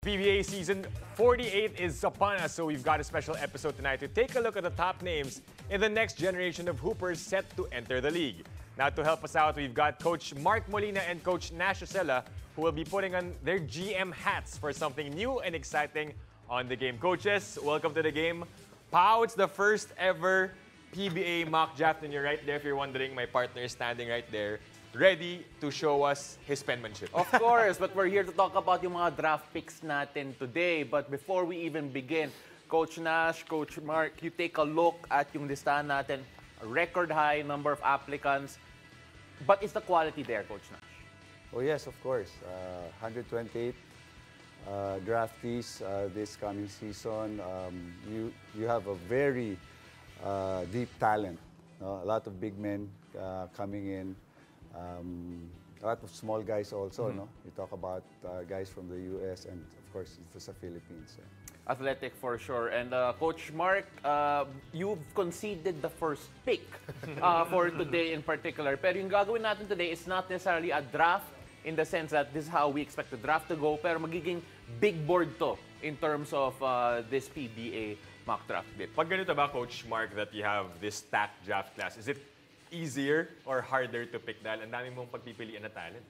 PBA season 48 is upon us, so we've got a special episode tonight to take a look at the top names in the next generation of hoopers set to enter the league. Now, to help us out, we've got Coach Mark Molina and Coach Nash, Racela, who will be putting on their GM hats for something new and exciting on the game. Coaches, welcome to the game. Pow, it's the first ever PBA mock draft, and you're right there if you're wondering. My partner is standing right there, ready to show us his penmanship. Of course, but we're here to talk about yung mga draft picks natin today. But before we even begin, Coach Nash, Coach Mark, you take a look at yung listahan natin. A record high number of applicants. But is the quality there, Coach Nash? Oh yes, of course. 128 draftees this coming season. You have a very deep talent. No? A lot of big men coming in. A lot of small guys also. No? You talk about guys from the US and of course the Philippines. Yeah. Athletic for sure. And Coach Mark, you've conceded the first pick for today in particular. Pero yung gagawin natin today is not necessarily a draft in the sense that this is how we expect the draft to go, pero magiging big board to in terms of this PBA mock draft bit. Pag ganito ba, Coach Mark, that you have this stacked draft class, is it easier or harder to pick dahil ang dami mong pagpipilian na talent?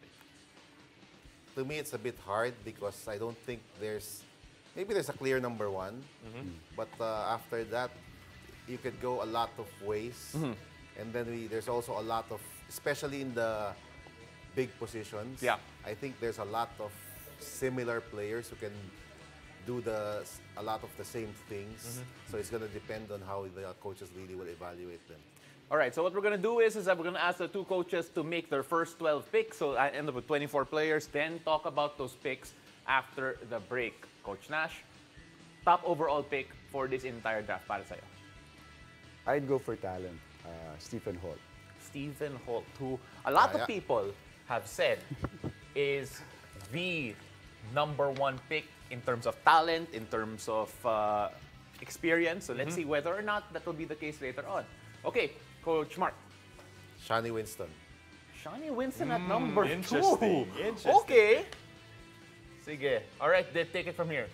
To me, it's a bit hard because I don't think maybe there's a clear number one, but after that, you could go a lot of ways. And then there's also a lot of, especially in the big positions, I think there's a lot of similar players who can do a lot of the same things. So it's going to depend on how the coaches really will evaluate them. All right, so what we're going to do is that we're going to ask the two coaches to make their first 12 picks. So I end up with 24 players, then talk about those picks after the break. Coach Nash, top overall pick for this entire draft para sa'yo? I'd go for talent, Stephen Holt. Stephen Holt, who a lot of people have said is the #1 pick in terms of talent, in terms of experience. So let's see whether or not that will be the case later on. Okay, Coach Mark. Shani Winston. Shani Winston at number 2. Interesting. Okay. Sige. All right, then take it from here.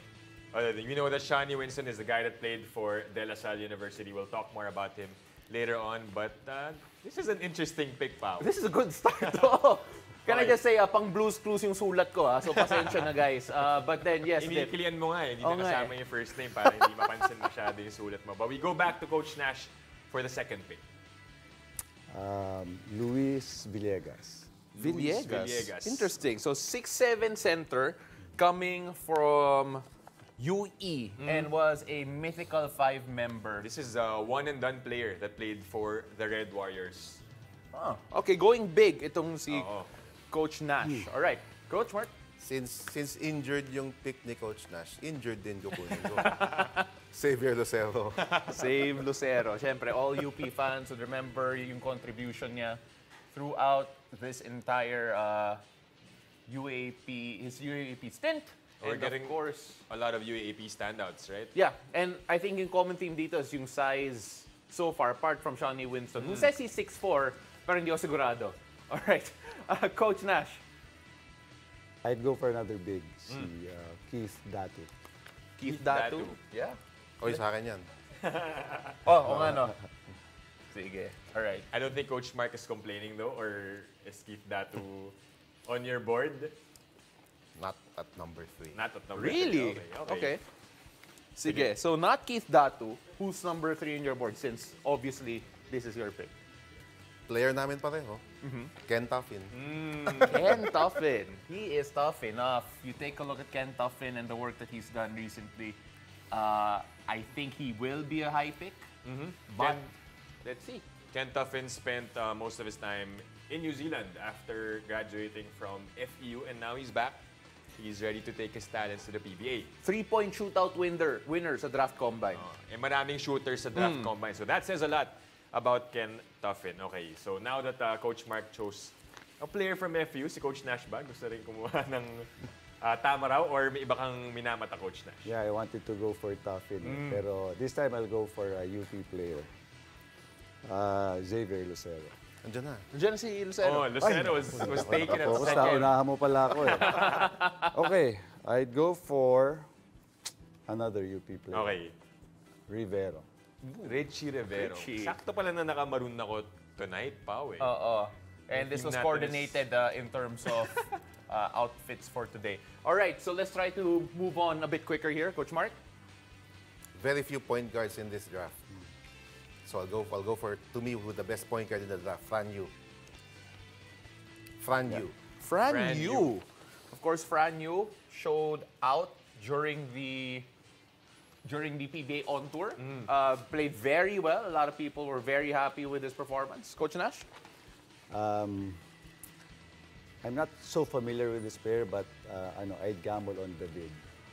You know that Shani Winston is the guy that played for De La Salle University. We'll talk more about him later on. But this is an interesting pick, Pao. This is a good start. Oh. Can I just say, pang Blues Clues yung sulat ko, so pasensya na guys. But then, yes. Inikilian mo nga hindi nakasama yung first name para hindi mapansin masyado yung sulat mo. But we go back to Coach Nash for the second pick. Luis Villegas. Villegas. Interesting. So 6'7" center coming from UE and was a mythical 5 member. This is a one-and-done player that played for the Red Warriors. Okay, going big itong si Coach Nash. All right, Coach Mark. Since injured yung pick ni Coach Nash, injured din kukunin ko. Xavier Lucero. Save Lucero. Siyempre, all UP fans would remember yung contribution niya throughout this entire his UAP stint. We're getting, of course, a lot of UAP standouts, right? Yeah, and I think yung common theme dito is yung size so far, apart from Shani Winston, who says he's 6'4", pero hindi ako sigurado. All right, Coach Nash. I'd go for another big, si Keith Datu. Keith Datu? Yeah. Oy, sa akin yan. Oo nga no. Sige, all right. I don't think Coach Mark is complaining though, or is Keith Datu on your board? Not at number 3. Not at number Really? 3. Okay. Sige, so not Keith Datu, who's number 3 in your board since obviously this is your pick. Player namin pareho. Ken Tuffin. Ken Tuffin. He is tough enough. You take a look at Ken Tuffin and the work that he's done recently. I think he will be a high pick. But let's see. Ken Tuffin spent most of his time in New Zealand after graduating from FEU, and now he's back. He's ready to take his talents to the PBA. 3-point shootout winner sa draft combine. And maraming shooters sa draft combine. So that says a lot about Ken Tuffin. Okay, so now that Coach Mark chose a player from FEU, si Coach Nash ba? Gusto rin kumuha ng tama raw or may iba kang minamata, Coach Nash? Yeah, I wanted to go for Tuffin. Pero this time I'll go for a UP player. Xavier Lucero. Andiyan na. Andiyan si Lucero. Oh, Lucero was taken at Focus na, second. unahan mo pala ako eh. Okay, I'd go for another UP player. Okay. Rivero. Richie Rivero. Richie. Sakto pala na nakamaroon ako tonight, Pao eh. And this team was natin coordinated in terms of outfits for today. All right, so let's try to move on a bit quicker here, Coach Mark. Very few point guards in this draft. So I'll go for, to me, who the best point guard in the draft, Fran Yu. Fran Yu. Fran Yu. Of course, Fran Yu showed out during the PBA on tour. Played very well. A lot of people were very happy with his performance. Coach Nash? I'm not so familiar with this player, but I'd gamble on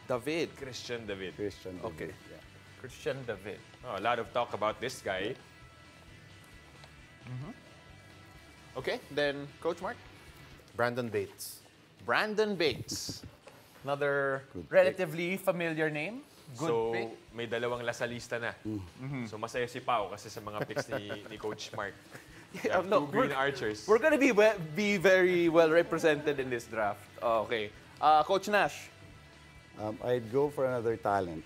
David. Christian David. Christian David. Okay. Yeah. Christian David. Oh, a lot of talk about this guy. Okay, then Coach Mark? Brandon Bates. Brandon Bates. Another Good pick. relatively familiar name. Good So, pick. may dalawang lasalista na. So, masaya si Pao kasi sa mga picks ni Coach Mark. We have No, two green archers. We're gonna be very well represented in this draft. Okay. Coach Nash. I'd go for another talent.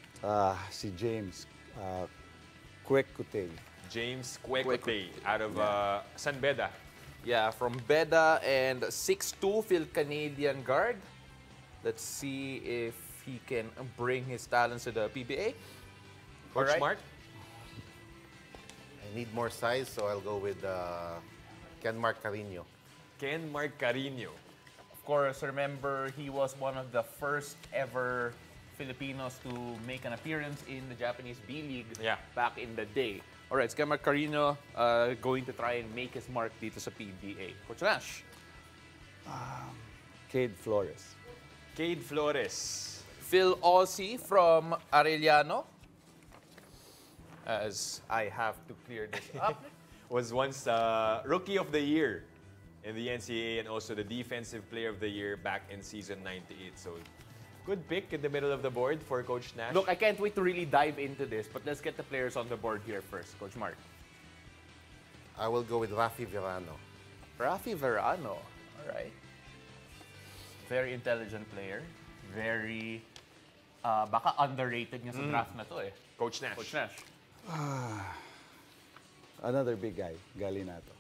Si James Kwekutey. James Kwekutey out of San Beda. Yeah, from Beda and 6'2", Phil Canadian guard. Let's see if he can bring his talents to the PBA. Coach Alright. Mark? I need more size, so I'll go with Ken Mark Carino. Ken Mark Carino. Of course, remember, he was one of the first ever Filipinos to make an appearance in the Japanese B-League back in the day. All right, Ken Mark Carino going to try and make his mark dito sa PBA. Coach Nash. Cade Flores. Cade Flores. Phil Aussie from Arellano. As I have to clear this up. Was once Rookie of the Year in the NCAA and also the Defensive Player of the Year back in season 98. So, good pick in the middle of the board for Coach Nash. Look, I can't wait to really dive into this, but let's get the players on the board here first. Coach Mark. I will go with Rafi Verano. Rafi Verano. All right. Very intelligent player. Very, baka underrated niya sa draft na to eh. Coach Nash. Coach Nash. Another big guy, Galinato.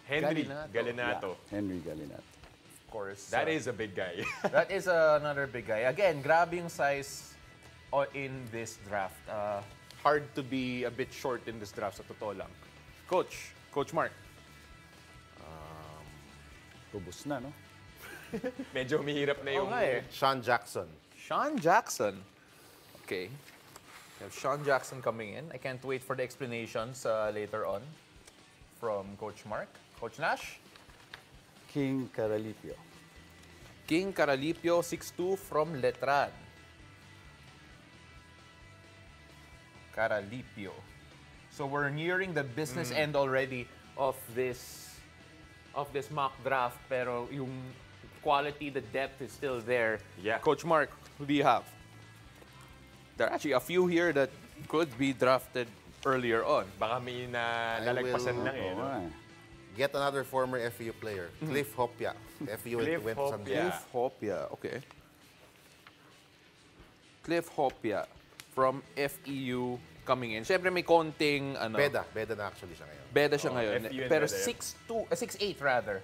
Henry Galinato. Galinato. Yeah, Henry Galinato. Of course. That is a big guy. That is another big guy. Again, grabe yung size in this draft. Hard to be a bit short in this draft, sa totoo lang. Coach Mark. Ubus na, no? Medyo mahirap na yung... Okay. Sean Jackson. Sean Jackson. Okay. We have Sean Jackson coming in. I can't wait for the explanations later on from Coach Mark. Coach Nash. King Caralipio. King Caralipio, 6'2", from Letran. Caralipio. So we're nearing the business end already of this mock draft, pero yung quality, the depth is still there. Yeah. Coach Mark, who do you have? There are actually a few here that could be drafted earlier on. Baka may nalagpasan lang eh. Oo No? nga eh. Get another former FEU player, Cliff Hopia. FEU Cliff went to San Hopia. Diego. Cliff Hopia, okay. Cliff Hopia from FEU coming in. Siyempre may konting ano. Beda na actually siya ngayon. Beda siya ngayon. FEU and Pero Beda. 6'8" rather.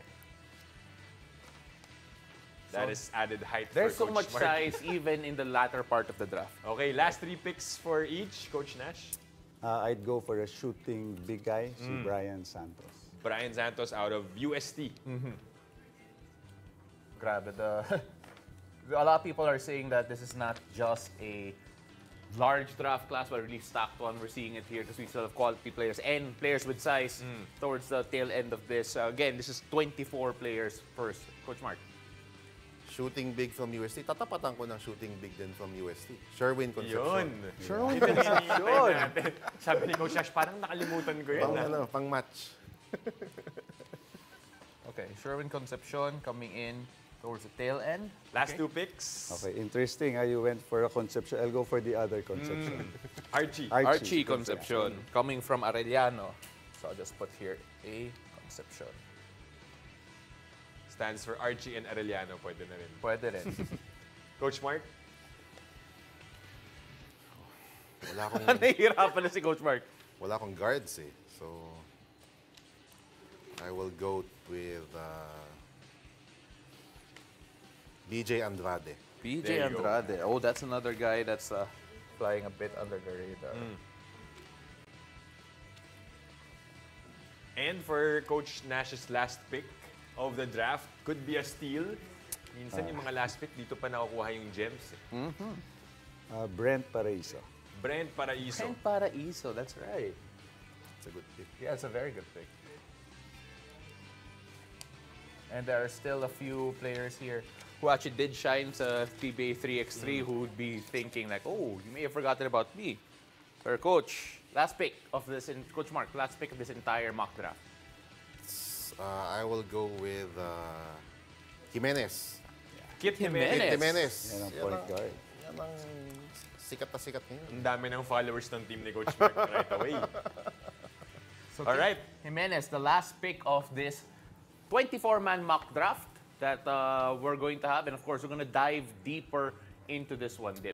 That is added height There's for so Coach much Mark. size even in the latter part of the draft. Okay, last 3 picks for each. Coach Nash. I'd go for a shooting big guy, si Brian Santos. Brian Santos out of UST. Grabe. A lot of people are saying that this is not just a large draft class, but a really stacked one. We're seeing it here because we still have quality players and players with size towards the tail end of this. Again, this is 24 players first. Coach Mark. Shooting big from UST. Tatapatan ko ng shooting big din from UST. Sherwin Yun. Concepcion. Sherwin Concepcion. Sabi ni Coach Nash, parang nakalimutan ko yun. Pang match. Okay, Sherwin Concepcion coming in towards the tail end. Last 2 picks. Okay, interesting. You went for a Concepcion. I'll go for the other Concepcion. Archie. Archie Concepcion coming from Arellano. So I'll just put here a Concepcion. Stands for Archie and Arellano. Pwede na rin. Pwede rin. Coach Mark? Wala akong, Nahihirapan na si Coach Mark. wala akong guards eh. So, I will go with BJ Andrade. PJ There you go. Andrade. Oh, that's another guy that's flying a bit under the radar. And for Coach Nash's last pick of the draft, could be a steal. Minsan yung mga last pick, dito pa nakukuha yung gems. Brent Paraiso. Brent Paraiso. And Paraiso, that's right. It's a good pick. Yeah, it's a very good pick. And there are still a few players here who actually did shine sa PBA 3x3 who would be thinking like, oh, you may have forgotten about me. Or Coach, last pick of this, Coach Mark, last pick of this entire mock draft. I will go with Jimenez. Kit Jimenez. Jimenez. Jimenez. Yan ang point guard. Yan ang sikat na sikat ngayon. Ang dami ng followers ng team ni Coach Mark right away. So All right. Jimenez, the last pick of this 24-man mock draft that we're going to have. And of course, we're going to dive deeper into this one.